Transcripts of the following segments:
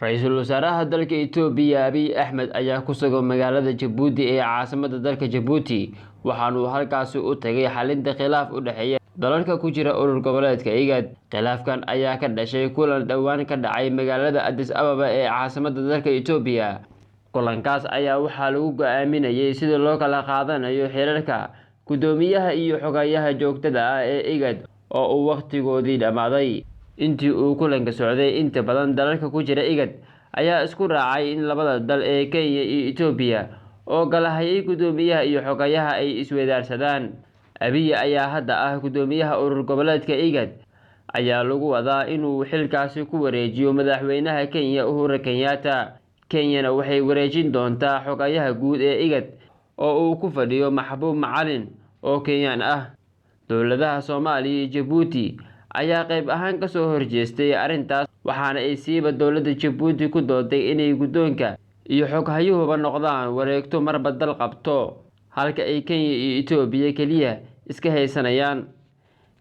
Ra'iisul Wasaaraha dalka Itoobiya Abiy Ahmed ayaa ku sugan magaalada Jabuuti ee caasimadda dalka Jabuuti waxaana uu halkaasi u tagay xalinta khilaaf u dhexeeya dalalka ku jira urur goboleedka IGAD. Khilaafkan ayaa ka dhashay kulan dhawaan ka dhacay magaalada Addis Ababa ee caasimadda dalka Itoobiya. Kulankaas ayaa waxaa lagu go'aaminayay sida loo kala qaadanayo xeerarka guddoomiyaha iyo xogayaha joogtada ah ee IGAD oo uu waqtigoodii dhamaaday. Intii uu kulanka socday, inta badan dalalka ku jira IGAD ayaa isku raacay in labada dal ee Kenya iyo Itoobiya oo kala hayay guddoomiyaha iyo xogayaha ay isweydaarsadaan. Abiy ayaa hadda ah guddoomiyaha urur goboleedka IGAD ayaa lagu wadaa inuu xilkaasi ku wareejiyo madaxweynaha Kenya Uhuru Kenyatta. Kenyana waxay wareejin doontaa xogayaha guud ee IGAD oo uu ku fadhiyo Maxbuub Macalin oo Kenyan ah. Dowladaha Soomaaliya iyo Jabuuti ayaa qayb ahaan ka soo horjeestay arrintaas, waxaana ay siiba dowladda Jabuuti ku dooday inay guddoonka iyo xoghayuhuba noqdaan wareegto marba dal qabto, halka ay Kenya iyo Itoobiya kaliya iska haysanayaan.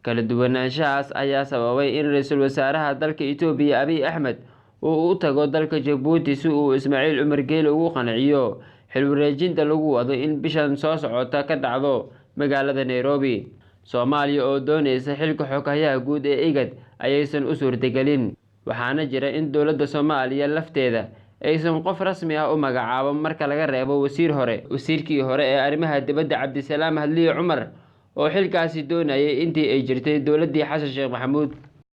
Kala duwanaanshahaas ayaa sababay in Ra'iisul Wasaaraha dalka Itoobiya Abiy Ahmed uu u tago dalka Jabuuti si uu Ismaaciil Cumar Geele ugu qanciyo xil wareejinta lagu wado in bishan soo socota ka dhacdo magaalada Nairobi. Soomaaliya oo doonaysa xilka xogayaha guud ee IGAD ayaysan u suurtagelin, waxaana jira in dowladda Soomaaliya lafteeda aysan qof rasmi ah u magacaabin marka laga reebo wasiirkii hore ee arrimaha dibadda Cabdisalaam Hadliye Cumar oo xilkaasi doonayay intii ay jirtay dowladdii Xasan Sheekh Maxamuud.